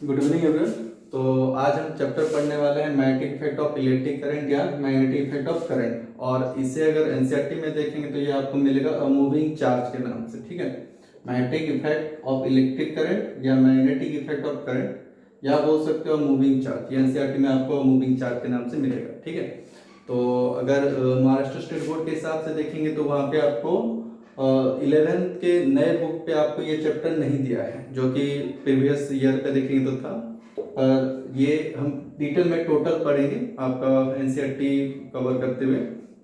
Good evening everyone. तो आज हम चैप्टर पढ़ने वाले हैं magnetic effect of electric current या मैग्नेटिक इफेक्ट ऑफ करंट। और इसे अगर एनसीईआरटी में देखेंगे तो ये आपको मिलेगा अ मूविंग चार्ज के नाम से। ठीक है, magnetic effect of electric current या मैग्नेटिक इफेक्ट ऑफ करंट या बोल सकते हो मूविंग चार्ज। ये एनसीईआरटी में आपको मूविंग चार्ज के नाम से मिलेगा। ठीक है, तो अगर महाराष्ट्र स्टेट बोर्ड के हिसाब से देखेंगे तो वहाँ पे आपको 11th के नए बुक पे आपको ये चैप्टर नहीं दिया है, जो कि प्रीवियस ईयर पे देखेंगे तो था। पर ये हम डिटेल में टोटल पढ़ेंगे आपका एनसीईआरटी कवर करते हुए।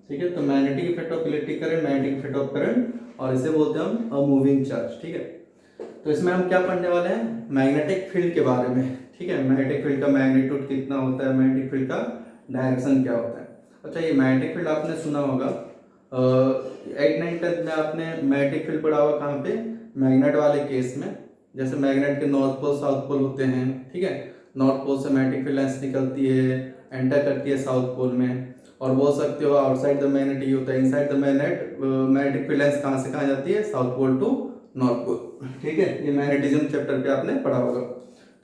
ठीक है, तो magnetic effect of electric current, magnetic effect of current, और इसे बोलते हैं हम अ मूविंग चार्ज। ठीक है, तो इसमें हम क्या पढ़ने वाले हैं, मैग्नेटिक फील्ड के बारे में। ठीक है, मैग्नेटिक फील्ड का मैग्नीट्यूड कितना होता है, मैग्नेटिक फील्ड का डायरेक्शन क्या होता है। अच्छा, ये मैग्नेटिक फील्ड आपने सुना होगा 8, 9, 10 में आपने मैग्नेटिक फील्ड पढ़ा होगा कहाँ पे, मैग्नेट वाले केस में। जैसे मैग्नेट के नॉर्थ पोल साउथ पोल होते हैं। ठीक है, नॉर्थ पोल से मैग्नेटिक फील्ड लाइंस निकलती है, एंटर करती है साउथ पोल में। और बोल सकते हो आउटसाइड द मैग्नेट ये होता है, inside the magnet magnetic field lines कहाँ से कहाँ जाती है, south pole to north pole. ठीक है, ये मैग्नेटिज्म चैप्टर पे आपने पढ़ा होगा।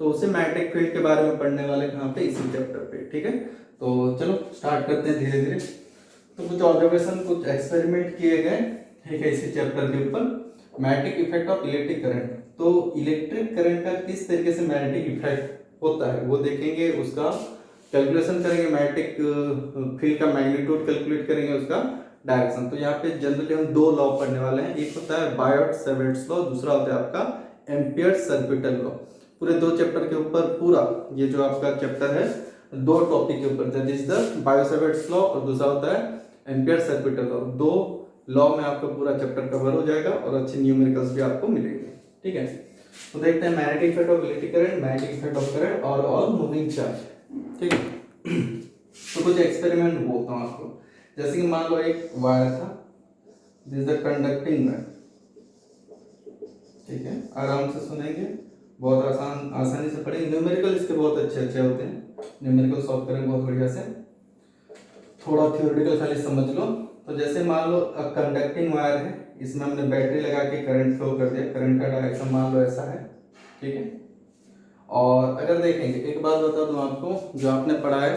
तो उसे मैग्नेटिक फील्ड के बारे में पढ़ने वाले कहाँ पे, इसी चैप्टर पे। ठीक है, तो चलो स्टार्ट करते हैं धीरे धीरे। तो कुछ ऑब्जर्वेशन, कुछ एक्सपेरिमेंट किए गए। ठीक है, इसी चैप्टर के ऊपर magnetic effect of electric current. तो इलेक्ट्रिक करंट का किस तरीके से मैग्नेटिक इफेक्ट होता है वो देखेंगे, उसका कैलकुलेशन करेंगे, मैग्नेटिक फील्ड का मैग्नीट्यूड कैलकुलेट करेंगे, उसका डायरेक्शन। तो यहाँ पे जनरली हम दो लॉ पढ़ने वाले हैं, एक होता है बायोट-सैवर्ट्स लॉ, दूसरा होता है आपका एम्पियर-सर्पिटल लॉ। पूरे दो चैप्टर के ऊपर पूरा ये जो आपका चैप्टर है दो टॉपिक के ऊपर, दैट इज द बायो-सैवर्ट्स लॉ और दूसरा होता है एम्पियर-सर्पिटल लॉ। दो लॉ में आपका पूरा चैप्टर कवर हो जाएगा और अच्छे न्यूमेरिकल्स भी आपको मिलेंगे। ठीक है, तो देखते हैं magnetic effect of electric current, magnetic effect of current और ऑल मूविंग चार्ज। ठीक है, तो कुछ एक्सपेरिमेंट बोलता हूँ आपको। जैसे कि मान लो एक वायर था, this is the conducting wire. ठीक है, आराम से सुनेंगे, बहुत आसानी से पढ़ेंगे। न्यूमेरिकल इसके बहुत अच्छे अच्छे होते हैं, न्यूमेरिकल सॉल्व करेंगे बहुत बढ़िया से। थोड़ा थ्योरेटिकल खाली समझ लो। तो जैसे मान लो कंडक्टिंग वायर है, इसमें हमने बैटरी लगा के करंट फ्लो कर दिया, करंट का डायरेक्शन मान लो ऐसा है। ठीक है, और अगर देखेंगे, एक बात बता दूं आपको, जो आपने पढ़ा है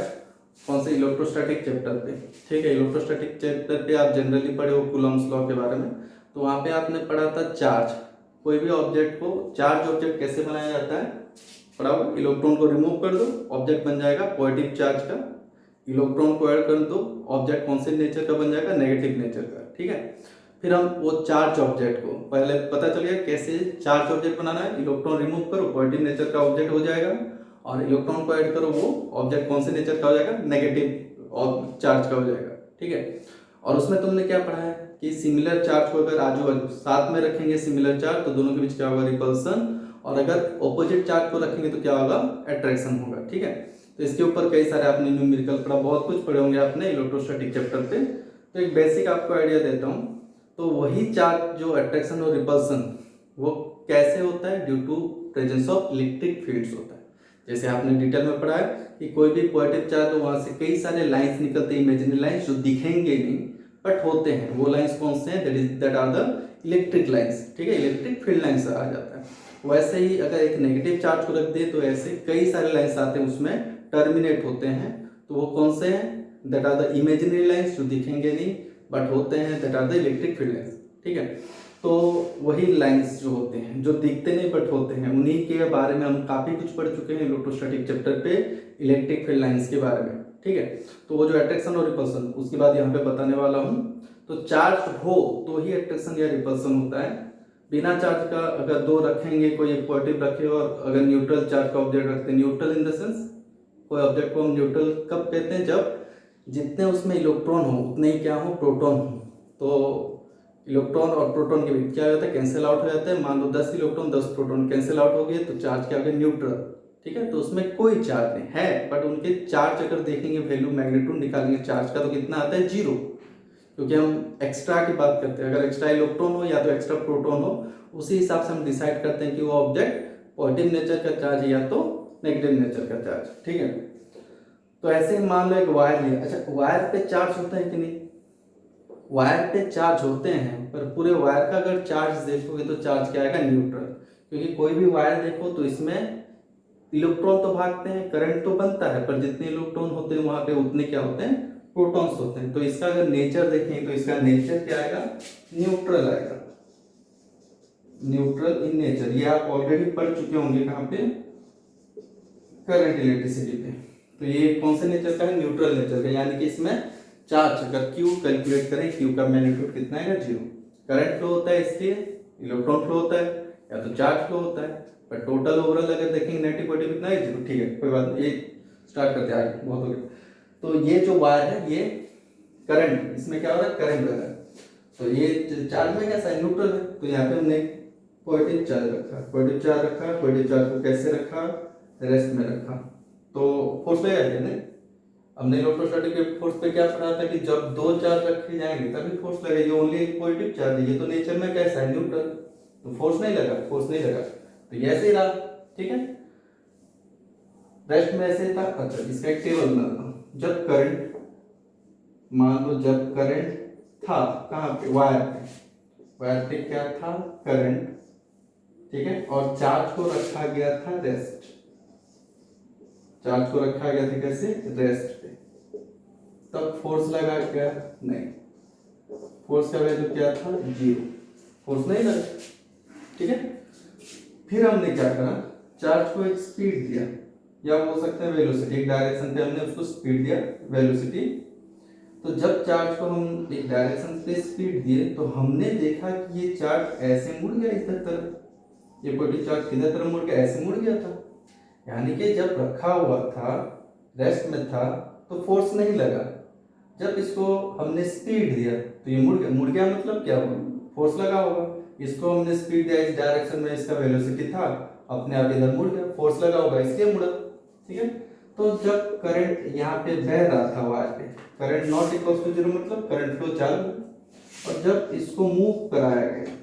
कौन से इलेक्ट्रोस्टैटिक चैप्टर पे। ठीक है, इलेक्ट्रोस्टैटिक चैप्टर पे आप जनरली पढ़े हो कूलम्ब्स लॉ के बारे में। तो वहाँ पे आपने पढ़ा था चार्ज, कोई भी ऑब्जेक्ट को, चार्ज ऑब्जेक्ट कैसे बनाया जाता है पढ़ा हो। इलेक्ट्रॉन को रिमूव कर दो, ऑब्जेक्ट बन जाएगा पॉजिटिव चार्ज का। इलेक्ट्रॉन को ऐड कर दो, ऑब्जेक्ट कौन से नेचर का बन जाएगा, नेगेटिव नेचर का। ठीक है, फिर हम वो चार्ज ऑब्जेक्ट को, पहले पता चल गया कैसे चार्ज ऑब्जेक्ट बनाना है। इलेक्ट्रॉन रिमूव करो, पॉजिटिव नेचर का ऑब्जेक्ट हो जाएगा, और इलेक्ट्रॉन को ऐड करो, वो ऑब्जेक्ट कौन से नेचर का हो जाएगा, नेगेटिव चार्ज का हो जाएगा। ठीक है, और उसमें तुमने क्या पढ़ा है कि सिमिलर चार्ज को अगर आजू बाजू साथ में रखेंगे सिमिलर चार्ज, तो दोनों के बीच क्या होगा, रिपल्सन। और अगर ऑपोजिट चार्ज को रखेंगे तो क्या होगा, अट्रैक्शन होगा। ठीक है, तो इसके ऊपर कई सारे आपने न्यूमेरिकल पढ़ा, बहुत कुछ पढ़े होंगे आपने इलेक्ट्रोस्टैटिक चैप्टर पे। तो एक बेसिक आपको आइडिया देता हूँ। तो वही चार्ज जो अट्रैक्शन और रिपल्सन वो कैसे होता है, due to presence of electric fields होता है। जैसे आपने डिटेल में पढ़ा है कि कोई भी पॉजिटिव चार्ज, तो वहां से कई सारे लाइंस निकलते हैं, इमेजिनरी लाइंस जो दिखेंगे नहीं बट होते हैं। वो लाइंस कौन से हैं, that are the electric lines. ठीक है, इलेक्ट्रिक फील्ड लाइंस आ जाता है। वैसे ही अगर एक नेगेटिव चार्ज को रख दे तो ऐसे कई सारे लाइंस आते हैं, उसमें टर्मिनेट होते हैं। तो वो कौन से हैं, that are the imaginary lines जो दिखेंगे नहीं बट होते हैं, that are the electric field lines. ठीक है, तो वही लाइंस जो होते हैं जो दिखते नहीं बट होते हैं, उन्हीं के बारे में हम काफ़ी कुछ पढ़ चुके हैं इलेक्ट्रोस्टैटिक चैप्टर पे, इलेक्ट्रिक फील्ड लाइंस के बारे में। ठीक है, तो वो जो अट्रैक्शन और रिपल्सन उसके बाद यहाँ पे बताने वाला हूँ। तो चार्ज हो तो ही अट्रैक्शन या रिपल्सन होता है। बिना चार्ज का अगर दो रखेंगे, कोई पॉजिटिव रखे और अगर न्यूट्रल चार्ज का ऑब्जेक्ट रखते हैं, न्यूट्रल इन द सेंस कोई ऑब्जेक्ट को हम न्यूट्रल कब कहते हैं, जब जितने उसमें इलेक्ट्रॉन हो उतने ही क्या हो, प्रोटॉन हो। तो इलेक्ट्रॉन और प्रोटॉन के बीच क्या हो जाता है, कैंसिल आउट हो जाता है। मान लो 10 इलेक्ट्रॉन 10 प्रोटॉन कैंसिल आउट हो गए, तो चार्ज क्या हो गया, न्यूट्रल। ठीक है, तो उसमें कोई चार्ज नहीं है, बट उनके चार्ज अगर देखेंगे, वैल्यू मैग्नीट्यूड निकालेंगे चार्ज का, तो कितना आता है, 0। क्योंकि हम एक्स्ट्रा की बात करते हैं, अगर एक्स्ट्रा इलेक्ट्रॉन हो या तो एक्स्ट्रा प्रोटॉन हो, उसी हिसाब से हम डिसाइड करते हैं कि वो ऑब्जेक्ट पॉजिटिव नेचर का चार्ज है या तो नेगेटिव नेचर का चार्ज। ठीक है, तो ऐसे ही मान लो एक वायर लिया। अच्छा, वायर पे चार्ज होता है कि नहीं, वायर पे चार्ज होते हैं, पर पूरे वायर का अगर चार्ज देखोगे तो चार्ज क्या आएगा, न्यूट्रल। क्योंकि कोई भी वायर देखो तो इसमें इलेक्ट्रॉन तो भागते हैं, करंट तो बनता है, पर जितने इलेक्ट्रॉन होते हैं वहां पे उतने क्या होते हैं, प्रोटॉन्स होते हैं। तो इसका अगर नेचर देखें तो इसका नेचर क्या आएगा, न्यूट्रल आएगा, न्यूट्रल इन नेचर। ये आप ऑलरेडी पढ़ चुके होंगे कहाँ पे, करंट इलेक्ट्रिसिटी पे। तो ये कौन से नेचर का है, न्यूट्रल नेचर का, यानी कि इसमें चार्ज अगर Q कैलकुलेट करें, Q का मैग्नीट्यूड कितना है, 0। करंट फ्लो होता है इसलिए इलेक्ट्रॉन फ्लो होता है, या तो चार्ज फ्लो होता है, पर टोटल ओवरऑल अगर देखेंगे नेगेटिव पॉजिटिव कितना है, 0। ठीक है, कोई बात नहीं, ये स्टार्ट करते हैं आगे, बहुत हो गया। तो ये जो वायर है ये करंट, इसमें क्या हो रहा है, करंट बह रहा है। तो ये चार्ज में कैसा है, न्यूट्रल है। तो यहाँ पे हमने पॉजिटिव चार्ज रखा, पॉजिटिव चार्ज रखा, पॉजिटिव चार्ज को कैसे रखा, रेस्ट में रखा, तो फोर्स लगेगा नहीं। हमने इलेक्ट्रोस्टैटिक फोर्स पे क्या पढ़ा था कि जब दो चार्ज रखे जाएंगे तभी फोर्स लगेगी, ओनली एक पॉजिटिव चार्ज है, ये तो नेचर में कैसा है, न्यूट्रल, तो फोर्स नहीं लगा, फोर्स नहीं लगा। तो ये ऐसे ही रहा, ठीक है। रेस्ट में ऐसे था। अच्छा, इसका एक टेबल बनाता हूँ। जब करंट, मान लो जब करंट था कहाँ पे, वायर पे, वायर पे क्या था, करंट, ठीक है, और चार्ज को रखा गया था रेस्ट, चार्ज को रखा गया था कैसे, रेस्ट पे, तब फोर्स लगा क्या, नहीं, फोर्स का वैल्यू क्या था, 0, फोर्स नहीं लगा, ठीक है। फिर हमने क्या करा, चार्ज को एक स्पीड दिया, या बोल सकते हैं वेलोसिटी, एक डायरेक्शन पे हमने उसको स्पीड दिया, वेलोसिटी। तो जब चार्ज को हम एक डायरेक्शन पे स्पीड दिए तो हमने देखा कि ये चार्ज ऐसे मुड़ गया इधर तरफ, ये पॉजिटिव चार्ज किधर तरफ मुड़ गया, ऐसे मुड़ गया था। यानी कि जब रखा हुआ था, रेस्ट में था, तो फोर्स नहीं लगा। जब इसको हमने स्पीड दिया तो ये मुड़ गया, मुड़ गया मतलब क्या हुआ, फोर्स लगा होगा। इसको हमने स्पीड दिया इस डायरेक्शन में, इसका वेलोसिटी था, अपने आप इधर मुड़ गया, फोर्स लगा होगा इसलिए मुड़ा, ठीक है। तो जब करंट यहाँ पे बह रहा था वायर पे, करंट नॉट इक्वल टू 0 मतलब करंट फ्लो चालू, और जब इसको मूव कराया गया,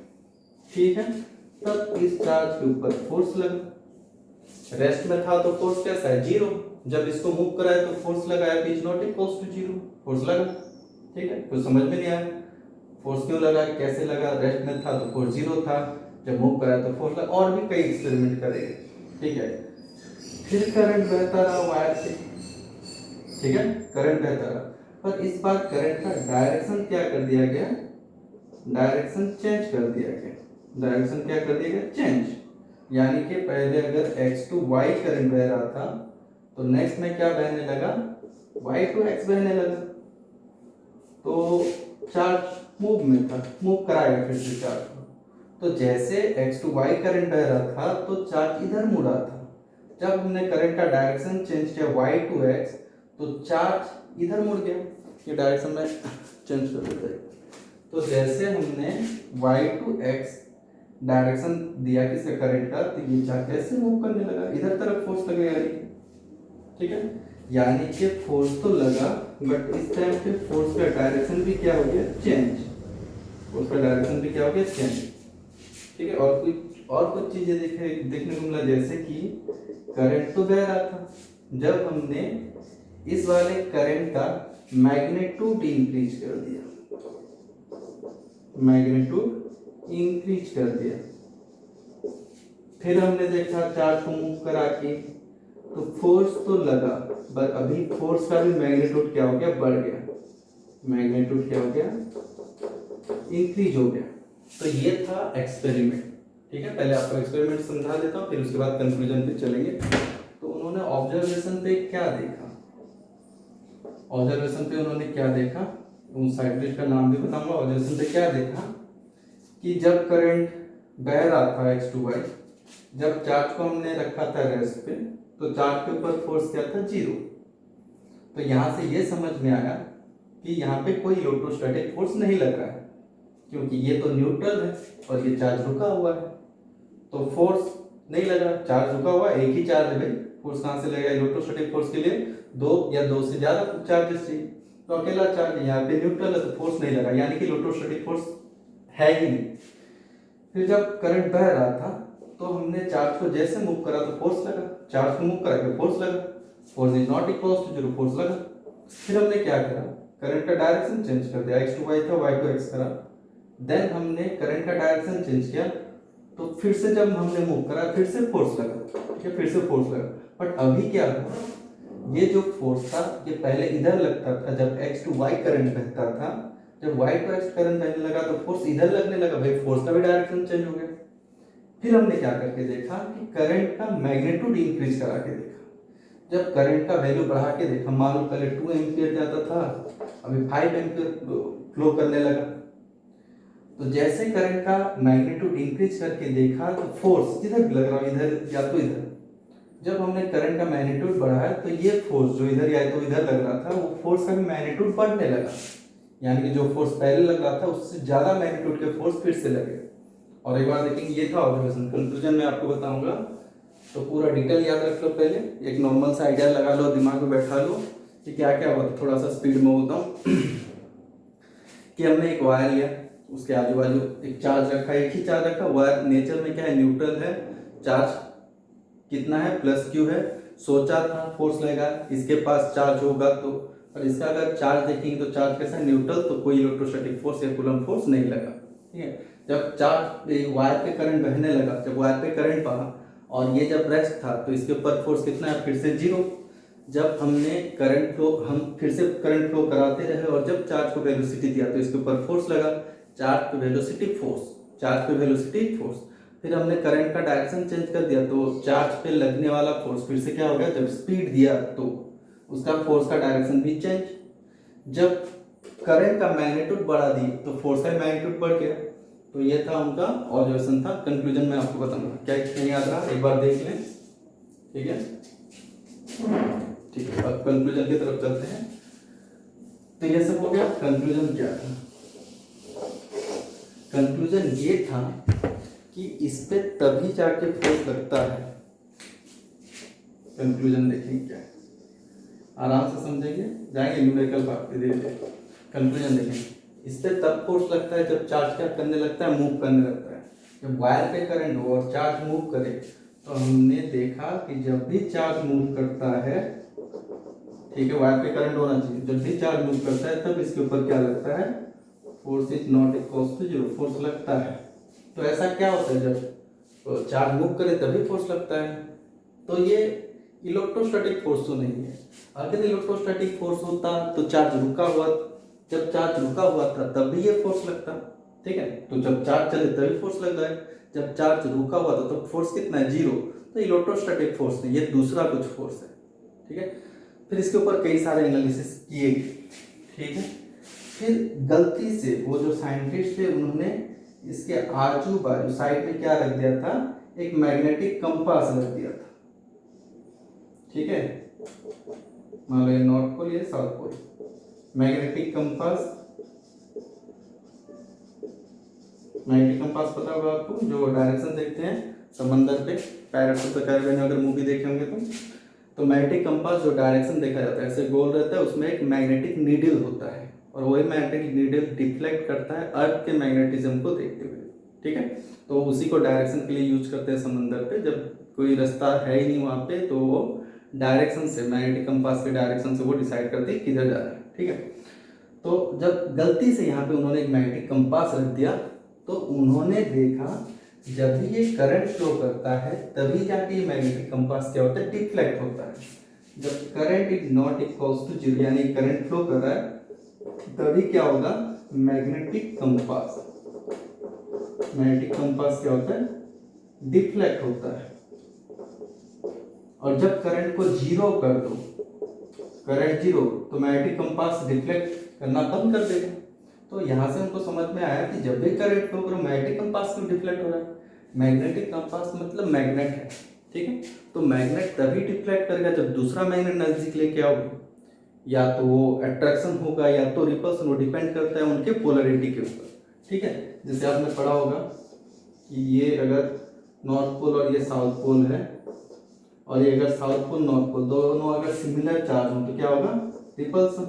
ठीक है, तब इस चार्ज के ऊपर फोर्स लगा। रेस्ट में था तो फोर्स कैसा है, 0। जब इसको मूव कराया तो फोर्स लगाया, is not equal to 0, force लगा, ठीक है। कुछ समझ में नहीं आया, फोर्स क्यों लगा, कैसे लगा, रेस्ट में था तो फोर्स 0 था, जब मूव कराया तो फोर्स लगा। और भी कई एक्सपेरिमेंट करेंगे, ठीक है। फिर करंट बहता रहा वायर से, ठीक है, करंट बहता रहा, पर इस बार करंट का डायरेक्शन क्या कर दिया गया, डायरेक्शन चेंज कर दिया गया, डायरेक्शन क्या कर दिया गया, चेंज। यानी कि पहले अगर x टू y करंट बह रहा था, तो नेक्स्ट में क्या बहने लगा, y टू x बहने लगा। तो चार्ज मूव में था, मूव कराएगा फिर से चार्ज को। तो जैसे x टू y करंट बह रहा था तो चार्ज इधर मुड़ा था। जब हमने करंट का डायरेक्शन चेंज किया y टू x, तो चार्ज इधर मुड़ गया। ये डायरेक्शन में चेंज कर देते हैं। तो जैसे हमने y टू x डायरेक्शन दिया किसका, करंट का, तो ये चार्ज कैसे मूव करने लगा, इधर तरफ फोर्स लगेगा, ठीक है। यानी कि फोर्स तो लगा, बट इस टाइम पे फोर्स का डायरेक्शन भी क्या हो गया, चेंज, फोर्स का डायरेक्शन भी क्या हो गया, चेंज, ठीक है। और कुछ चीजें देखने को मिला, जैसे कि करंट तो बह रहा था, जब हमने इस वाले करंट का मैग्नीट्यूड इंक्रीज कर दिया, मैग्नीट्यूड इंक्रीज कर दिया, फिर हमने देखा चार्ज को मूव करा के, तो फोर्स तो लगा, पर अभी फोर्स का भी मैग्नीट्यूड क्या हो गया, बढ़ गया, मैग्नीट्यूड क्या हो गया, इंक्रीज हो गया। तो ये था एक्सपेरिमेंट, ठीक है। पहले आपको एक्सपेरिमेंट समझा देता हूँ, फिर उसके बाद कंक्लूजन पे चलेंगे। तो उन्होंने ऑब्जर्वेशन पे क्या देखा, ऑब्जर्वेशन पे उन्होंने क्या देखा, उन साइंटिस्ट का नाम भी बताऊंगा। ऑब्जर्वेशन पे क्या देखा कि जब करंट बह रहा था x टू y, जब चार्ज को हमने रखा था रेस्ट पे, तो चार्ज के ऊपर फोर्स क्या था, 0। तो यहाँ से ये समझ में आया कि यहाँ पे कोई इलेक्ट्रोस्टैटिक फोर्स नहीं लग रहा है, क्योंकि ये तो न्यूट्रल है और ये चार्ज रुका हुआ है, तो फोर्स नहीं लगा, चार्ज रुका हुआ, एक ही चार्ज है भाई, फोर्स कहाँ से लगेगा। इलेक्ट्रोस्टैटिक फोर्स के लिए दो या दो से ज्यादा चार्जेस चाहिए, तो अकेला चार्ज यहाँ पे न्यूट्रल है तो फोर्स नहीं लगा, यानी कि इलेक्ट्रोस्टैटिक फोर्स है ही नहीं। फिर जब करंट बह रहा था तो हमने चार्ज को जैसे मूव करा तो फोर्स लगा, चार्ज को मूव करा के फोर्स लगा, force is not equal to 0, force लगा। फिर हमने क्या करा, करंट का डायरेक्शन चेंज कर दिया, x टू y था y टू x करा। देन हमने करंट का डायरेक्शन चेंज किया, तो फिर से जब हमने मूव करा फिर से फोर्स लगा, ठीक है, फिर से फोर्स लगा। बट अभी क्या हुआ, ये जो फोर्स था ये पहले इधर लगता था जब x टू y करंट बहता था, जब y टू x करंट बहने लगा तो फोर्स इधर लगने लगा, भाई फोर्स का भी डायरेक्शन चेंज हो गया। फिर हमने क्या करके देखा कि करंट का मैग्नीट्यूड इंक्रीज करा के देखा। जब करंट का वैल्यू बढ़ा के देखा, मान लो पहले 2 एम्पियर जाता था, अभी 5 एम्पियर फ्लो करने लगा। तो जैसे करंट का मैग्नीट्यूड इंक्रीज करके देखा तो फोर्स जिधर भी लग रहा है, इधर या तो इधर, जब हमने करंट का मैग्नीट्यूड बढ़ाया तो ये फोर्स जो इधर या तो इधर लग रहा था वो फोर्स का भी मैग्नीट्यूड बढ़ने लगा, यानी कि जो फोर्स पहले लग रहा था उससे ज्यादा मैग्नीट्यूड के फोर्स फिर से लगे। और एक बार देखेंगे, ये था ऑब्जर्वेशन। कंक्लूजन में आपको बताऊंगा, तो पूरा डिटेल याद रख लो, पहले एक नॉर्मल सा आइडिया लगा लो, दिमाग में बैठा लो कि क्या क्या हुआ। थोड़ा सा स्पीड में होता हूँ कि हमने एक वायर लिया, उसके आजू बाजू एक चार्ज रखा, एक ही चार्ज रखा। वायर नेचर में क्या है, न्यूट्रल है, चार्ज कितना है प्लस क्यू है। सोचा था फोर्स लगेगा, इसके पास चार्ज होगा तो, और इसका अगर चार्ज देखेंगे तो चार्ज कैसा है, न्यूट्रल, तो कोई इलेक्ट्रोस्टैटिक फोर्स या कूलम्ब फोर्स नहीं लगा, ठीक है। जब चार्ज वायर पे करंट बहने लगा, जब वायर पे करंट बढ़ा और ये जब रेस्ट था तो इसके ऊपर फोर्स कितना है, फिर से जीरो। जब हमने करंट फ्लो, हम फिर से करंट फ्लो कराते रहे और जब चार्ज को वेलोसिटी दिया तो इसके ऊपर फोर्स लगा, चार्ज पे वेलोसिटी फोर्स, चार्ज पे वेलोसिटी फोर्स। फिर हमने करंट का डायरेक्शन चेंज कर दिया तो चार्ज पे लगने वाला फोर्स फिर से क्या हो गया, जब स्पीड दिया तो उसका फोर्स का डायरेक्शन भी चेंज। जब करंट का मैग्नीट्यूड बढ़ा दी तो फोर्स का मैग्नीट्यूड बढ़ गया। तो ये था उनका ऑब्जर्वेशन था। कंक्लूजन में आपको बताऊंगा, क्या नहीं याद रहा एक बार देख लें, ठीक है, ठीक है। अब कंक्लूजन की तरफ चलते हैं। तो ये सब हो गया। कंक्लूजन क्या था, कंक्लूजन ये था कि इस पे तभी जाके फोर्स लगता है। कंक्लूजन देखेंगे क्या, आराम से समझेंगे, जाएंगे न्यूमेरिकल पार्ट पे धीरे धीरे। कंक्लूजन देखेंगे, इस पे तब फोर्स लगता है जब चार्ज क्या करने लगता है, मूव करने लगता है। जब वायर पे करंट हो और चार्ज मूव करे, तो हमने देखा कि जब भी चार्ज मूव करता है, ठीक है, वायर पे करंट होना चाहिए, जब भी चार्ज मूव करता है तब इसके ऊपर क्या लगता है, force is not equal to zero, force लगता है। तो ऐसा क्या होता है, जब चार्ज मूव करे तभी फोर्स लगता है। तो ये इलेक्ट्रोस्टैटिक फोर्स तो नहीं है। अगर इलेक्ट्रोस्टैटिक फोर्स होता तो चार्ज रुका हुआ, जब चार्ज रुका हुआ था तब भी ये फोर्स लगता, ठीक है। तो जब चार्ज चले तभी फोर्स लग रहा है, जब चार्ज रुका हुआ था तो फोर्स कितना है, जीरो। तो इलेक्ट्रोस्टैटिक फोर्स नहीं, ये दूसरा कुछ फोर्स है, ठीक है। फिर इसके ऊपर कई सारे एनालिसिस किए गए, ठीक है। फिर गलती से वो जो साइंटिस्ट थे उन्होंने इसके आजू बाजू साइड में क्या रख दिया था, एक मैग्नेटिक कंपास रख दिया था, ठीक है। मान लो ये नॉर्थ पोल, ये south pole, magnetic compass. Magnetic compass पता होगा आपको, जो डायरेक्शन देखते हैं समंदर पे, पायरेट्स ऑफ द कैरिबियन अगर मूवी देखे होंगे तो मैग्नेटिक कंपास जो डायरेक्शन देखा जाता है ऐसे गोल रहता है, उसमें एक मैग्नेटिक नीडल होता है और वही मैग्नेटिक नीडल डिफ्लेक्ट करता है अर्थ के मैग्नेटिज्म को देखते हुए, ठीक है। तो उसी को डायरेक्शन के लिए यूज करते हैं समंदर पे, जब कोई रास्ता है ही नहीं वहाँ पे तो वो डायरेक्शन से, मैग्नेटिक कंपास के डायरेक्शन से वो डिसाइड करते हैं किधर जा रहा है, ठीक है। तो जब गलती से यहाँ पे उन्होंने एक मैग्नेटिक कंपास रख दिया तो उन्होंने देखा जब भी ये करंट फ्लो करता है तभी जाके ये मैग्नेटिक कंपास क्या होता है, डिफ्लेक्ट होता है। जब current is not equals to zero, यानी करंट फ्लो कर रहा है तभी क्या होगा, मैग्नेटिक कंपास, मैग्नेटिक कंपास क्या होता है, डिफ्लेक्ट होता है। और जब करंट को जीरो कर दो, करंट जीरो, तो मैग्नेटिक कंपास डिफ्लेक्ट करना बंद कर देगा। तो यहाँ से उनको समझ में आया कि जब भी करंट फ्लो करो मैग्नेटिक कंपास क्यों डिफ्लेक्ट हो रहा है। मैग्नेटिक कंपास मतलब मैग्नेट है, ठीक है। तो मैग्नेट तभी डिफ्लेक्ट करेगा जब दूसरा मैग्नेट नजदीक लेके आओगे, या तो वो अट्रैक्शन होगा या तो रिपल्सन, वो डिपेंड करता है उनके पोलरिटी के ऊपर, ठीक है। जैसे आपने पढ़ा होगा कि ये अगर नॉर्थ पोल और ये साउथ पोल है, और ये अगर साउथ पोल नॉर्थ पोल दोनों अगर सिमिलर चार्ज हो तो क्या होगा, रिपल्सन,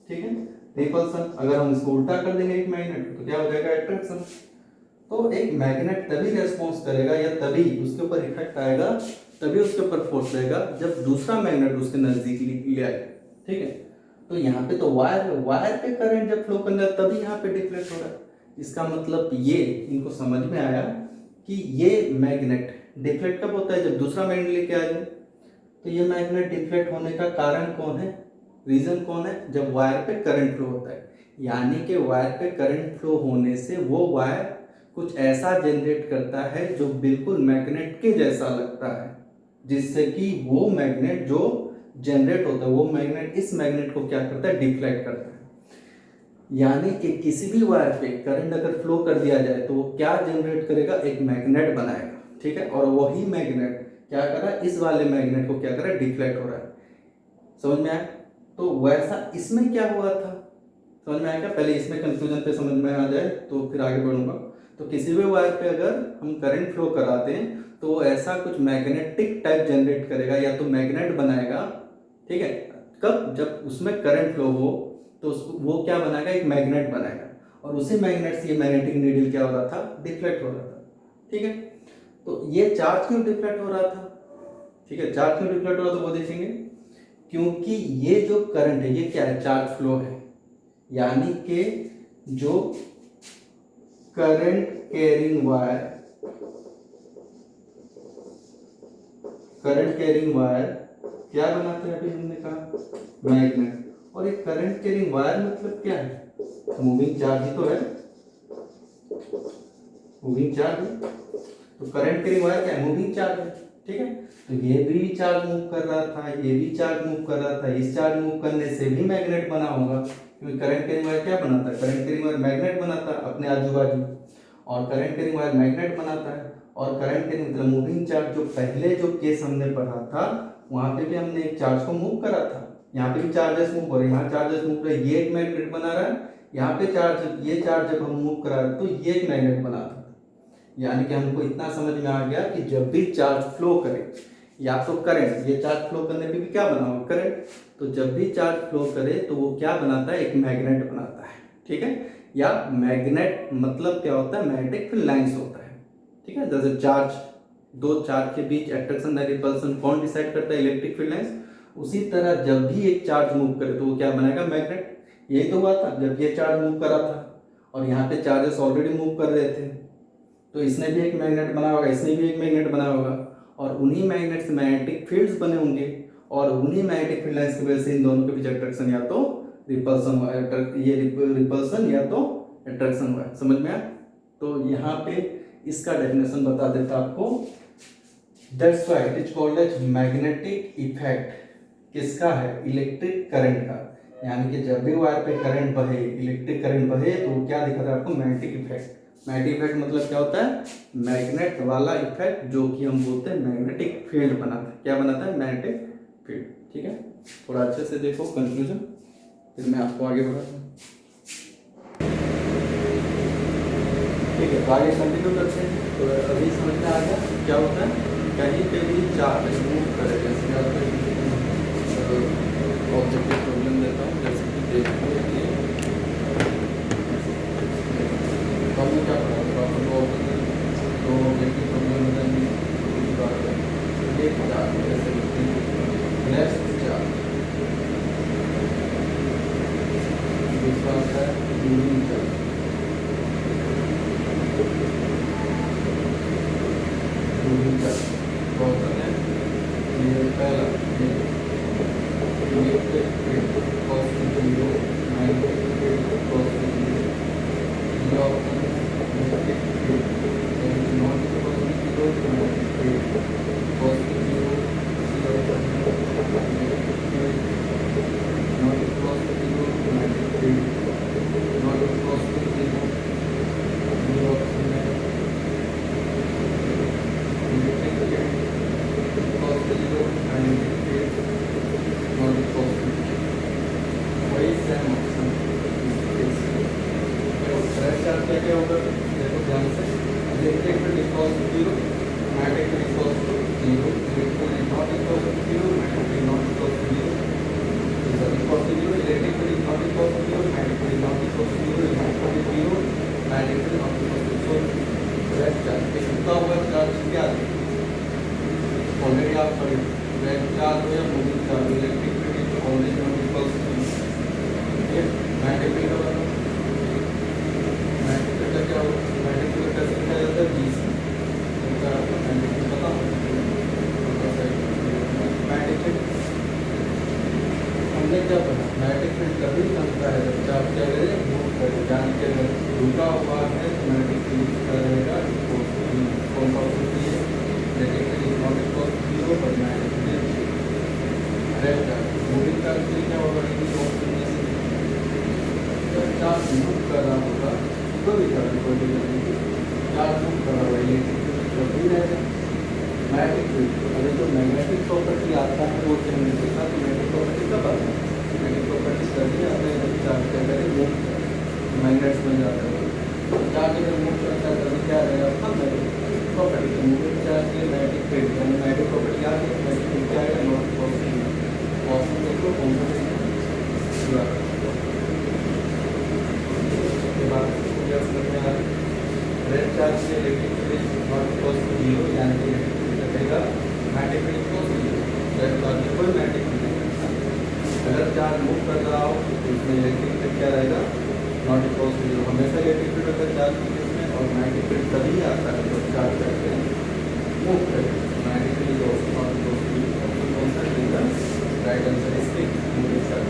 ठीक है, रिपल्सन। अगर हम इसको उल्टा कर देंगे एक मैग्नेट तो क्या हो जाएगा, अट्रैक्शन। तो एक मैग्नेट तभी रेस्पॉन्स करेगा या तभी उसके ऊपर इफेक्ट आएगा, तभी उसके ऊपर फोर्स रहेगा जब दूसरा मैग्नेट उसके नजदीक ले आए, ठीक है। तो यहाँ पे तो वायर पे करंट जब फ्लो करने तभी यहाँ पे डिफ्लेक्ट हो रहा है। इसका मतलब ये इनको समझ में आया कि ये मैग्नेट डिफ्लेक्ट कब होता है, जब दूसरा मैग्नेट लेके आ जाए। तो ये मैग्नेट डिफ्लेक्ट होने का कारण कौन है, रीजन कौन है, जब वायर पे करंट फ्लो होता है। यानी कि वायर पे करंट फ्लो होने से वो वायर कुछ ऐसा जनरेट करता है जो बिल्कुल मैग्नेट के जैसा लगता है, जिससे कि वो मैग्नेट जो जनरेट होता है वो मैग्नेट इस मैग्नेट को क्या करता है, डिफ्लेक्ट करता है। यानी कि किसी भी वायर पे करंट अगर फ्लो कर दिया जाए तो वो क्या जनरेट करेगा, एक मैग्नेट बनाएगा, ठीक है। और वही मैग्नेट क्या कर रहा है, इस वाले मैग्नेट को क्या कर रहा है, डिफ्लेक्ट हो रहा है। समझ में आया। तो वैसा इसमें क्या हुआ था, समझ में आया क्या, पहले इसमें कंक्लूजन पे समझ में आ जाए तो फिर आगे बढ़ूंगा। तो किसी भी वायर पे अगर हम करंट फ्लो कराते हैं तो वो ऐसा कुछ मैग्नेटिक टाइप जनरेट करेगा या तो मैग्नेट बनाएगा, ठीक है। कब, जब उसमें करंट फ्लो हो तो वो क्या बनाएगा, एक मैग्नेट बनाएगा, और उसी मैग्नेट से ये मैग्नेटिक नीडल क्या हो रहा था, डिफ्लेक्ट हो रहा था, ठीक है। तो ये चार्ज क्यों डिफ्लेक्ट हो रहा था, ठीक है, चार्ज क्यों डिफ्लेक्ट हो रहा था वो देखेंगे। क्योंकि ये जो करंट है ये क्या है, चार्ज फ्लो है। यानी कि जो करंट कैरिंग वायर क्या बनाते हैं, अभी हमने कहा मैग्नेट। और एक करंट कैरिंग वायर मतलब क्या है, मूविंग चार्ज ही तो है, मूविंग चार्ज है। तो करंट कैरिंग वायर क्या है, मूविंग चार्ज है, ठीक है। तो ये भी चार्ज मूव कर रहा था, ये भी चार्ज मूव कर रहा था, इस चार्ज मूव करने से भी मैग्नेट बना होगा, क्योंकि करंट कैरिंग वायर क्या बनाता है, करंट कैरिंग वायर मैग्नेट बनाता है अपने आजू बाजू, और करंट कैरिंग वायर मैग्नेट बनाता है। और करंट कैरिंग मतलब मूविंग चार्ज, जो पहले जो केस हमने पढ़ा था वहां पे भी हमने एक चार्ज को मूव करा था, यहाँ पे भी चार्जेस मूव हो रहे हैं, यहाँ चार्जेस मूव कर रहे हैं, ये एक मैग्नेट बना रहा है, यहाँ पे चार्ज, ये चार्ज जब हम मूव करा रहे तो ये एक मैग्नेट बनाता था। यानी कि हमको इतना समझ में आ गया कि जब भी चार्ज फ्लो करे, या तो करंट, ये चार्ज फ्लो करने पे भी क्या बना होगा, करंट, तो जब भी चार्ज फ्लो करे तो वो क्या बनाता है, एक मैग्नेट बनाता है, ठीक है। या मैग्नेट मतलब क्या होता है, मैग्नेटिक फील्ड लाइंस होता है, ठीक है। जैसे चार्ज, दो चार्ज के बीच अट्रैक्शन या रिपल्सन कौन डिसाइड करता है, इलेक्ट्रिक फील्ड लाइंस। उसी तरह जब भी एक चार्ज मूव करे तो वो क्या बनाएगा, मैग्नेट। यही तो हुआ था जब ये चार्ज मूव करा था, और यहाँ पे चार्जेस ऑलरेडी मूव कर रहे थे, तो इसने भी एक मैग्नेट बनाया होगा, इसने भी एक मैग्नेट बनाया होगा, और उन्हीं मैग्नेट से मैग्नेटिक फील्ड्स बने होंगे, और उन्हीं मैग्नेटिक फील्ड लाइंस की वजह से इन दोनों के बीच अट्रैक्शन या तो रिपल्सन हुआ, ये रिपल्सन या तो अट्रैक्शन हुआ। समझ में आया। तो यहाँ पे इसका डेफिनेशन बता देता आपको। That's why it is called as magnetic effect. किसका है, इलेक्ट्रिक करंट का। यानी कि जब भी वायर पे करंट बहे, इलेक्ट्रिक करंट बहे, तो क्या दिखा रहा है आपको, मैग्नेटिक इफेक्ट। मैग्नेटिक इफेक्ट मतलब क्या होता है, मैग्नेट वाला इफेक्ट, जो कि हम बोलते हैं मैग्नेटिक फील्ड बनाता है। क्या बनाता है, मैग्नेटिक फील्ड, ठीक है। थोड़ा अच्छे से देखो कंक्लूजन, फिर मैं आपको आगे बढ़ाता हूँ, ठीक है। तो आगे कंटिन्यू करते हैं। तो अभी समझ में आ गया क्या होता है, कहीं पे भी चार्ज मूव करे, जैसे ऑब्जेक्टिव प्रॉब्लम देता हूँ, जैसे कि देखो कि हमने क्या पढ़ा, तो ऑब्जेक्टिव प्रॉब्लम में एक चार्ज, जैसे नेक्स्ट चार्ज, दूसरा होता है मूविंग चार्ज, मूविंग चार्ज होता है ये पहला, electric field positive zero, magnetic field positive zero, ये ऑप्शन है electric field, not positive zero तो मैग्नेटिक फील्ड पॉजिटिव जीरो, ये ऑप्शन है electric field, not positive zero तो magnetic field, not positive zero, ये ऑप्शन है electric field positive zero, magnetic field not positive. वही same option charge क्या होगा, देखो ध्यान से, electric field equals to zero, magnetic field equals to zero, electric field not equals to zero, magnetic field not equals to zero, equals to zero, electric field not equals to zero, magnetic field not equals to zero, electric field zero, magnetic field not equals to zero. Rest charge कितना हुआ, charge क्या है already आप पढ़े, red charge हो या moving charge, electric field already not equals to zero, magnetic field का क्या होगा, मैग्नेटिक फील्ड कैसे लिखा जाता है, बी से, तभी बनता है जब चार्ज क्या करें मूव करें, यानी कि अगर रुका हुआ है तो मैग्नेटिक फील्ड क्या रहेगा, कौन सा ऑप्शन है, magnetic field is not equal to zero but magnetic field rest charge moving charge के लिए क्या होगा, इस ऑप्शन में से जब चार्ज मूव कर रहा होगा तो भी चार्ज को चार्ज मूव कर रहा होगा इलेक्ट्रिक फील्ड तभी रहेगा। मैग्नेटिक फील्ड अगर जो मैग्नेटिक प्रॉपर्टी आता है वो हमने देखा तो मैग्नेटिक प्रॉपर्टी कब आता है, मैग्नेटिक प्रॉपर्टी तभी आता है जब चार्ज क्या करें मूव मैग्नेट्स बन जाता है, चार्ज अगर मूव करता है तभी क्या रहेगा तब मैग्नेटिक प्रॉपर्टी, तो मूविंग चार्ज के मैग्नेटिक फील्ड यानी मैग्नेटिक प्रॉपर्टी आ गई, मैग्नेटिक फील्ड क्या आएगा नॉट पॉजिटिव। ऑप्शन देखो कौन सा पूरा के बाद क्या समझ में आ रहा है, रेड चार्ज से electric field not equal to zero यानी कि रहेगा मैग्नेटिक फील्ड को रेड चार्ज में कोई मैग्नेटिक फील्ड नहीं रहता। अगर चार्ज मूव कर रहा हो तो इसमें इलेक्ट्रिक फील्ड क्या रहेगा नॉट इक्वल टू जीरो, हमेशा इलेक्ट्रिक फील्ड होता है चार्ज के में, और मैग्नेटिक फील्ड तभी आता है जब चार्ज करते हैं मूव करें, magnetic field also not equal to zero. Option कौन सा रहेगा, right answer is C moving charge.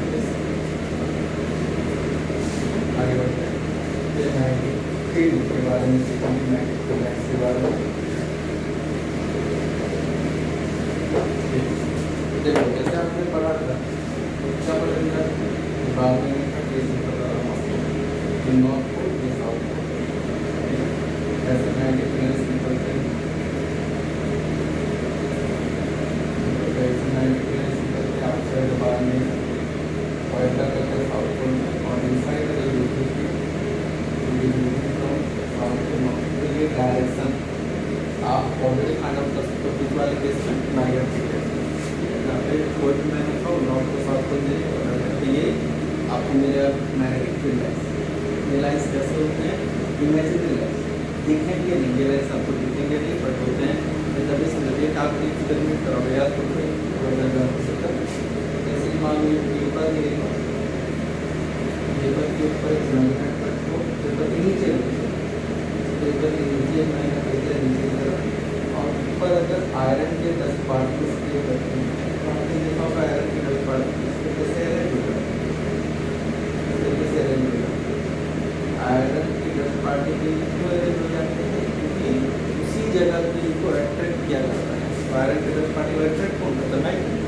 आगे बढ़ते हैं, ये मैग्नेटिक फील्ड के बारे में सीखेंगे, मैग्नेटिक फील्ड के बारे में। देखो जैसे आपने पढ़ा था क्या पढ़ा था बाद में कैसे पता कि नॉर्थ पोल ये साउथ पोल, ऐसे मैग्नेटिक फील्ड निकलते हैं, ऐसे मैग्नेटिक फील्ड निकलते हैं आउटसाइड बाहर में और एंटर करते हैं साउथ पोल में, और इनसाइड का जो साउथ पोल तो ये डायरेक्शन आप ऑलरेडी फाइंड आउट कर सकते हो किस वाले केस में मैग्नेटिक फील्ड कोई भी मैंने कहा नॉर्थ को साउथ पोल दे, तो ये आपको मेरे मैग्नेटिक फील्ड लाइन्स, ये लाइन्स कैसे होते हैं इमेजिनरी लाइन्स, दिखेंगे नहीं, ये लाइन्स आपको दिखेंगे नहीं बट होते हैं, तो तभी समझिए कि आप एक्सपेरिमेंट करोगे याद करोगे, जैसे कि मान लो पेपर के ऊपर एक मैग्नेट रखो, पेपर के नीचे रखो, पेपर के नीचे मैग्नेट रखते हैं नीचे की तरफ, और ऊपर अगर आयरन के 10 पार्टिकल्स के रखते हैं तो आपने देखा होगा आयरन के 10 पार्टिकल्स कैसे अरेंज होगा, कैसे अरेंज होगा, आयरन के 10 पार्टिकल क्यों अरेंज हो जाते हैं, क्योंकि उसी जगह पे इनको अट्रैक्ट किया जाता है, आयरन के 10 पार्टिकल अट्रैक्ट कौन करता है मैग्नेट,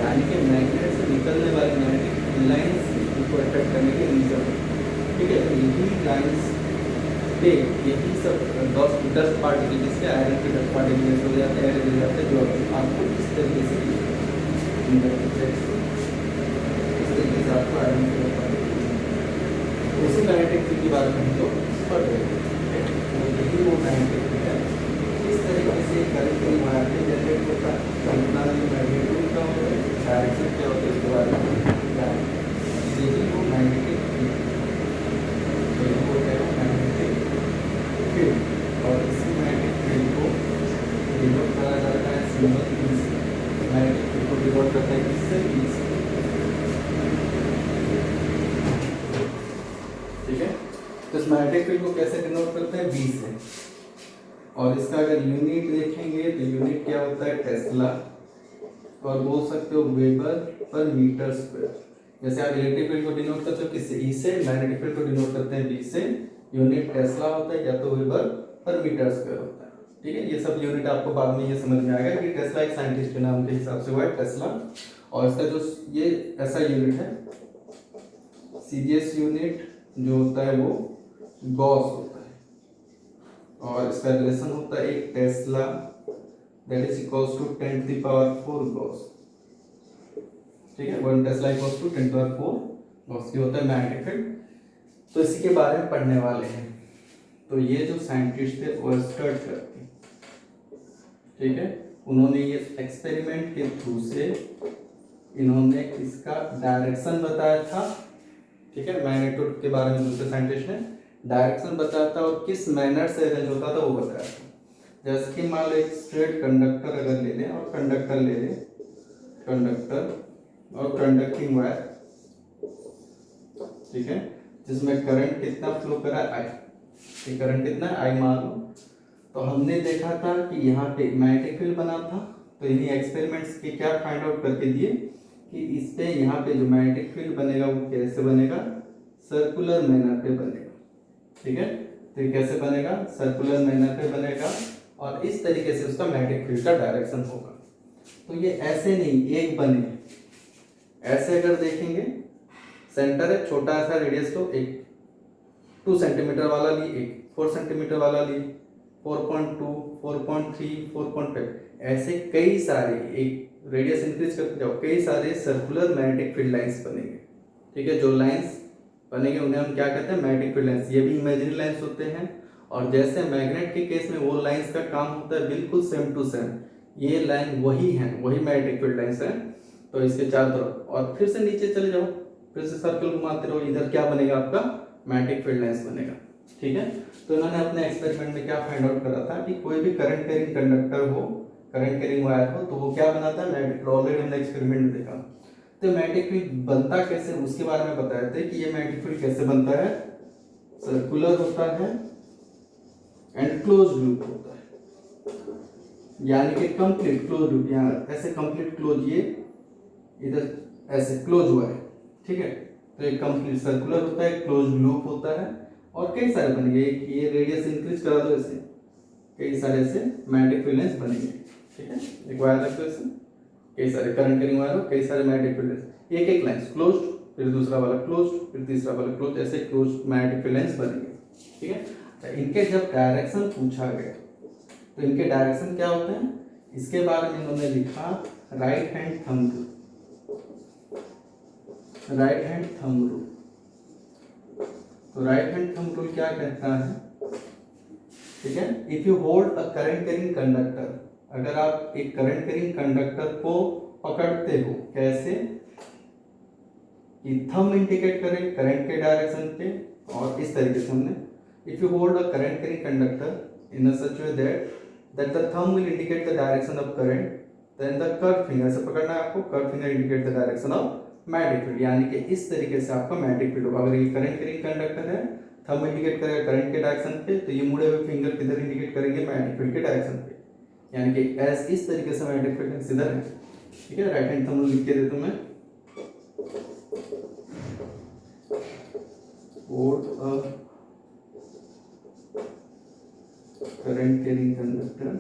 यानी कि मैग्नेट से निकलने वाली मैग्नेटिक लाइन्स इनको अट्रैक्ट करने के रीजन, ठीक है, यही लाइन्स पे यही सब 10 पार्टिकल जिसके आयरन के 10 पार्टिकल जैसे हो जाते हैं हो जाते हैं, जो आपको इस तरीके से आपको आयरन के 10 पार्टिकल उसी मैग्नेटिक फील्ड के बारे में हम लोग पढ़ रहे हैं, यही वो मैग्नेटिक फील्ड है, इस तरीके से करंट वायर जनरेट होता है, कितना मैग्नेट्यूड का होता है, डायरेक्शन क्या होता है इसके बारे में, यही वो मैग्नेटिक फील्ड, यही वो क्या है मैग्नेटिक फील्ड, और इसी मैग्नेटिक फील्ड को डिनोट करा जाता है सिंबल ई से, मैग्नेटिक फील्ड को डिनोट करता है किससे, ई से, ठीक है। तो इस मैग्नेटिक फील्ड को कैसे डिनोट करते हैं, बी से, और इसका अगर यूनिट देखेंगे तो यूनिट क्या होता है टेस्ला, और बोल सकते हो वेबर पर मीटर स्क्वायर, जैसे आप इलेक्ट्रिक फील्ड को डिनोट करते हो किससे, ई से, मैग्नेटिक फील्ड को डिनोट करते हैं बी से, यूनिट टेस्ला होता है या तो वेबर पर मीटर स्क्वायर होता है, ठीक है। ये सब यूनिट आपको बाद में ये समझ में आएगा कि टेस्ला एक साइंटिस्ट के नाम के हिसाब से हुआ है टेस्ला, और इसका जो ये ऐसा यूनिट है सीजीएस यूनिट जो होता है वो गॉस होता है, और इसका रिलेशन होता है एक tesla that is equals to 10⁴ gauss, ठीक है, 1 टेस्ला इक्वल्स टू 10⁴ गॉस, ये होता है मैग्नेटिक फील्ड। तो इसी के बारे में पढ़ने वाले हैं, तो ये जो साइंटिस्ट थे ओयस्टर करके, ठीक है, उन्होंने ये एक्सपेरिमेंट के थ्रू से इन्होंने इसका डायरेक्शन बताया था, ठीक है, मैग्नेट्यूड के बारे में दूसरे साइंटिस्ट ने डायरेक्शन बताया था और किस मैनर से अरेंज होता था वो बताया था। जैसे कि मान लो एक स्ट्रेट कंडक्टर अगर ले लें और कंडक्टर ले लें, कंडक्टर और कंडक्टिंग वायर, ठीक है, जिसमें करंट कितना फ्लो करा आई, ये करंट कितना है आई मान लो, तो हमने देखा था कि यहाँ पे मैग्नेटिक फील्ड बना था, तो इन्हीं एक्सपेरिमेंट्स के क्या फाइंड आउट करके दिए कि इस पे यहाँ पे जो मैग्नेटिक फील्ड बनेगा वो कैसे बनेगा, सर्कुलर मैनर पे बनेगा, ठीक है। तो ये कैसे बनेगा, सर्कुलर मैनर पे बनेगा और इस तरीके से उसका मैग्नेटिक फील्ड का डायरेक्शन होगा। तो ये ऐसे नहीं एक बने, ऐसे अगर देखेंगे सेंटर है, छोटा सा रेडियस लो, एक 2 सेंटीमीटर वाला ली, एक 4 सेंटीमीटर वाला ली, 4.2, 4.3, 4.5, ऐसे कई सारे, एक रेडियस इंक्रीज करते जाओ, कई सारे सर्कुलर मैग्नेटिक फील्ड लाइंस बनेंगे, ठीक है। जो लाइंस बनेंगे उन्हें हम क्या कहते हैं, मैग्नेटिक फील्ड लाइंस। ये भी इमेजिनरी लाइंस होते हैं। और जैसे मैग्नेट के केस में वो लाइंस का काम होता है बिल्कुल सेम टू सेम, ये लाइन वही है, वही मैग्नेटिक फील्ड लाइंस है। तो इसके चारों तरफ और फिर से नीचे चले जाओ, फिर से सर्कल घुमाते रहो, इधर क्या बनेगा आपका, मैग्नेटिक फील्ड लाइंस बनेगा, ठीक है। तो इन्होंने अपने एक्सपेरिमेंट में क्या फाइंड आउट करा था कि कोई भी करंट कैरिंग कंडक्टर हो, करंट कैरिंग वायर हो, तो वो क्या बनाता है, मैग्नेटिक। ऑलरेडी हमने एक्सपेरिमेंट में देखा। तो मैग्नेटिक फील्ड बनता कैसे उसके बारे में बताए थे कि ये मैग्नेटिक फील्ड कैसे बनता है, सर्कुलर होता है एंड क्लोज लूप होता है, यानी कि कंप्लीट क्लोज लूप। यहाँ ऐसे कंप्लीट क्लोज, ये इधर ऐसे क्लोज हुआ है, ठीक है। तो एक कंप्लीट सर्कुलर होता है, क्लोज लूप होता है और कई सारे बनेंगे। ये रेडियस इंक्रीज करा दो, ऐसे कई सारे ऐसे मैग्नेटिक फील्ड लाइंस बनेंगे, ठीक है। एक वायर रख दो, ऐसे कई सारे करंट कैरिंग वायर हो, कई सारे मैग्नेटिक फील्ड लाइंस, एक एक लाइंस क्लोज्ड, फिर दूसरा वाला क्लोज्ड, फिर तीसरा वाला क्लोज, ऐसे क्लोज्ड मैग्नेटिक फील्ड लाइंस बनेंगे, ठीक है। तो इनके जब डायरेक्शन पूछा गया तो इनके डायरेक्शन क्या होते हैं, इसके बारे में इन्होंने लिखा right hand thumb rule. Right hand thumb rule, तो राइट हैंड थंब रूल क्या कहता है, ठीक है। If you hold a current carrying conductor, अगर आप एक करंट कैरिंग कंडक्टर को पकड़ते हो, कैसे कि थंब इंडिकेट करें करंट के डायरेक्शन पे, और इस तरीके से हमने, if you hold a current carrying conductor in a such way that the thumb will indicate the direction of current, then the curve finger से पकड़ना है आपको, curve finger indicate the direction of magnetic field, यानी कि इस तरीके से आपका मैग्नेटिक फील्ड होगा। अगर ये करंट कैरिंग कंडक्टर है, थंब इंडिकेट करेगा करंट के डायरेक्शन पे, तो ये मुड़े हुए फिंगर किधर इंडिकेट करेंगे, मैग्नेटिक फील्ड के डायरेक्शन पे, यानी कि ऐस इस तरीके से मैग्नेटिक फील्ड इधर है, ठीक है। राइट हैंड थंब रूल लिख के देता हूं मैं, hold a current carrying conductor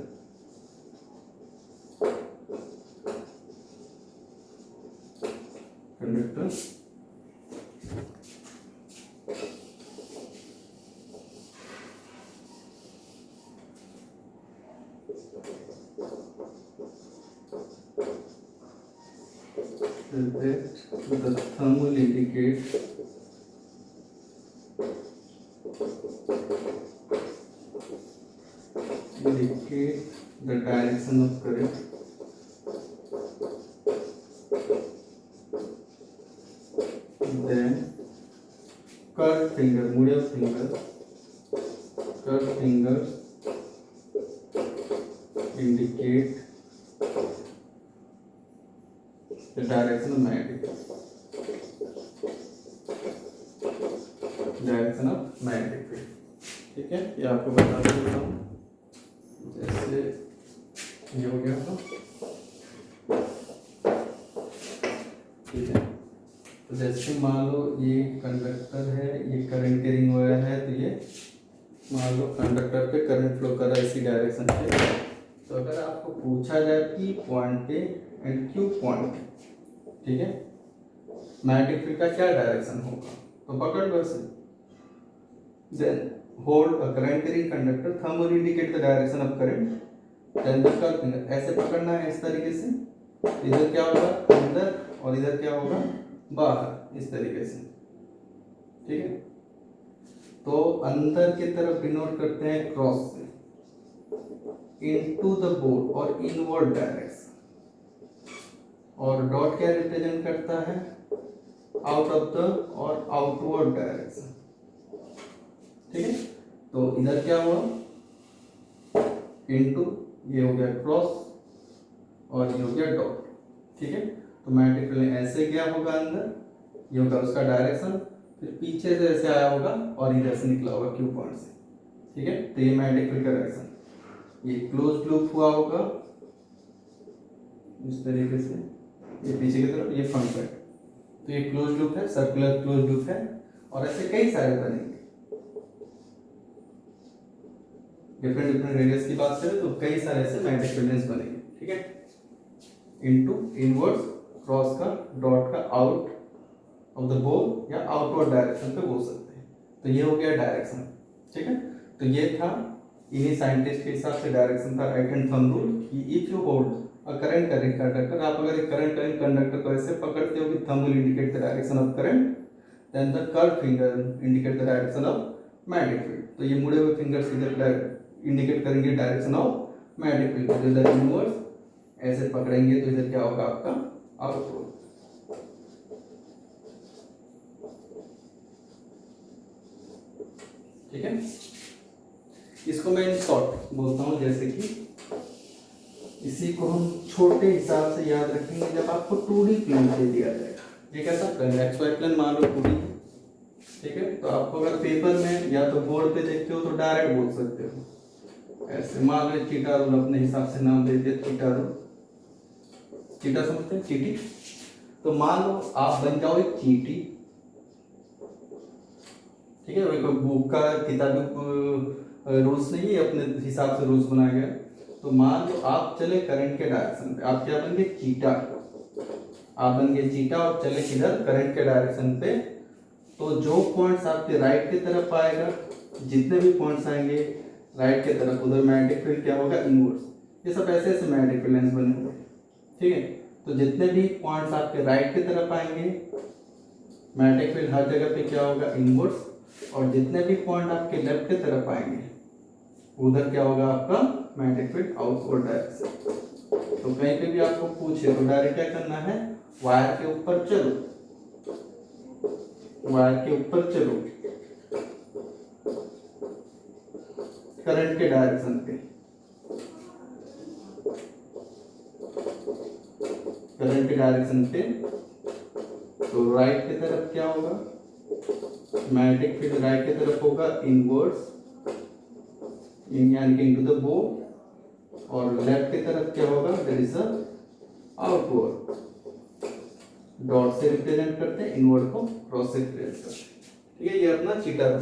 that the thumb will indicate the direction of current, then curved finger, middle finger, curved finger indicate the direction of magnetic, direction of magnetic field, ठीक है। ये आपको बता देता हूँ, जैसे ये हो गया था, ठीक है। तो जैसे मान लो ये कंडक्टर है, ये करंट कैरिंग वायर है, तो ये मान लो कंडक्टर पे करंट फ्लो कर रहा है इसी डायरेक्शन पे। तो अगर आपको पूछा जाए P पॉइंट पे एंड Q पॉइंट पे, ठीक है, मैग्नेटिक फील्ड का क्या डायरेक्शन होगा, तो पकड़ लो ऐसे, then hold a current carrying conductor, thumb will indicate the direction of current, then the curve finger, ऐसे पकड़ना है इस तरीके से, इधर क्या होगा अंदर और इधर क्या होगा बाहर, इस तरीके से, ठीक है। तो अंदर की तरफ डिनोट करते हैं क्रॉस से, इनटू द बोर्ड और इनवर्ड डायरेक्शन, और डॉट क्या रिप्रेजेंट करता है, आउट ऑफ द और आउटवर्ड डायरेक्शन, ठीक है। तो इधर क्या हुआ, इनटू, ये हो गया क्रॉस और ये हो गया डॉट, ठीक है। तो मैग्नेटिक फील्ड ऐसे गया होगा अंदर, ये होगा उसका डायरेक्शन, फिर पीछे से ऐसे आया होगा और इधर से निकला होगा Q पॉइंट से, ठीक है। तो ये मैग्नेटिक फील्ड का डायरेक्शन, ये क्लोज लूप हुआ होगा इस तरीके से, ये पीछे की तरफ, ये फ्रंट साइड। तो ये क्लोज लूप है, सर्कुलर क्लोज लूप है, और ऐसे कई सारे बनेंगे। डिफरेंट डिफरेंट रेडियस की बात करें तो कई सारे ऐसे मैग्नेटिक फील्ड लाइंस बनेंगे, ठीक है। इनटू इनवर्ड्स क्रॉस का डॉट का आउट ऑफ द बॉल या आउटवर्ड डायरेक्शन पे बोल सकते हैं। तो ये हो गया डायरेक्शन, ठीक है। तो ये था इन्हीं साइंटिस्ट के हिसाब से डायरेक्शन था राइट हैंड थंब रूल कि if you hold a current current conductor, आप अगर एक करंट करेंट कंडक्टर को ऐसे पकड़ते हो कि thumb will indicate the direction of current, then the curve finger indicate the direction of magnetic field. तो ये मुड़े हुए फिंगर्स इधर इंडिकेट करेंगे डायरेक्शन ऑफ मैग्नेटिक फील्ड। तो इधर इनवर्स ऐसे पकड़ेंगे तो इधर क्या होगा आपका आउटवर्ड, ठीक है। इसको मैं इन शॉर्ट बोलता हूं, जैसे कि इसी को हम छोटे हिसाब से याद रखेंगे जब आपको 2D प्लेन दे दिया जाएगा। ये कैसा प्लेन है, XY प्लेन मान लो 2D, ठीक है। तो आपको अगर पेपर में या तो बोर्ड पे देखते हो तो डायरेक्ट बोल सकते हो ऐसे, मान लो चीटा रूल अपने हिसाब से नाम दे दिया चीटा रूल। चीटा समझते हैं, चीटी। तो मान लो आप बन जाओ एक चीटी, ठीक है। कोई बुक का किताबी रूल्स नहीं है, अपने हिसाब से रूल्स बनाया गया। तो मान लो आप चले करंट के डायरेक्शन पे, आप क्या बन गए चीटा, आप बन गए चीटा और चले किधर करंट के डायरेक्शन पे। तो जो पॉइंट्स आपके राइट की तरफ आएगा, जितने भी पॉइंट्स आएंगे राइट की तरफ, उधर मैग्नेटिक फील्ड क्या होगा इनवर्स। ये सब ऐसे ऐसे मैग्नेटिक फील्ड लाइंस बनेंगे, ठीक है। तो जितने भी पॉइंट्स आपके राइट की तरफ आएंगे मैग्नेटिक फील्ड हर जगह पे क्या होगा इनवर्स, और जितने भी पॉइंट आपके लेफ्ट की तरफ आएंगे उधर क्या होगा आपका मैग्नेटिक फील्ड आउटवर्ड डायरेक्शन। तो कहीं पे भी आपको पूछे तो डायरेक्ट क्या करना है, वायर के ऊपर चलो, वायर के ऊपर चलो करंट के डायरेक्शन पे, करंट के डायरेक्शन पे। तो राइट की तरफ क्या होगा, मैग्नेटिक फील्ड राइट की तरफ होगा इनवर्स, यानी कि इनटू द बो, और लेफ्ट की तरफ क्या होगा that is the outward. Dot से रिप्रेजेंट करते हैं, इनवर्ड को क्रॉस से रिप्रेजेंट करते हैं, ठीक है। ये अपना चीटा था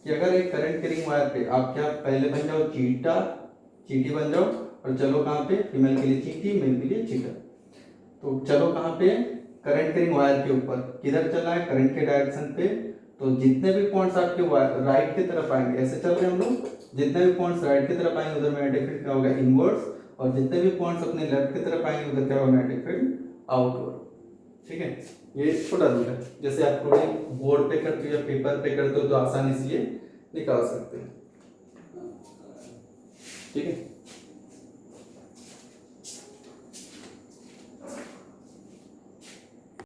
कि अगर एक करंट कैरिंग वायर पे आप क्या पहले बन जाओ चीटा, चीटी बन जाओ, और चलो कहाँ पे, फीमेल के लिए चीटी, मेल के लिए चीटा। तो चलो कहाँ पे, करंट कैरिंग वायर के ऊपर, किधर चला है करंट के डायरेक्शन पे। तो जितने भी पॉइंट्स आपके राइट की तरफ आएंगे, ऐसे चल रहे हैं हम लोग, जितने भी पॉइंट्स राइट की तरफ आएंगे उधर मैग्नेटिक फील्ड क्या होगा इनवर्स, और जितने भी पॉइंट्स अपने लेफ्ट की तरफ आएंगे उधर क्या होगा मैग्नेटिक फील्ड आउटवर्ड, ठीक है। ये छोटा रूल है, जैसे आप थोड़ी बोर्ड पे करते हो या पेपर पे करते हो तो आसानी से ये निकाल सकते हैं, ठीक है।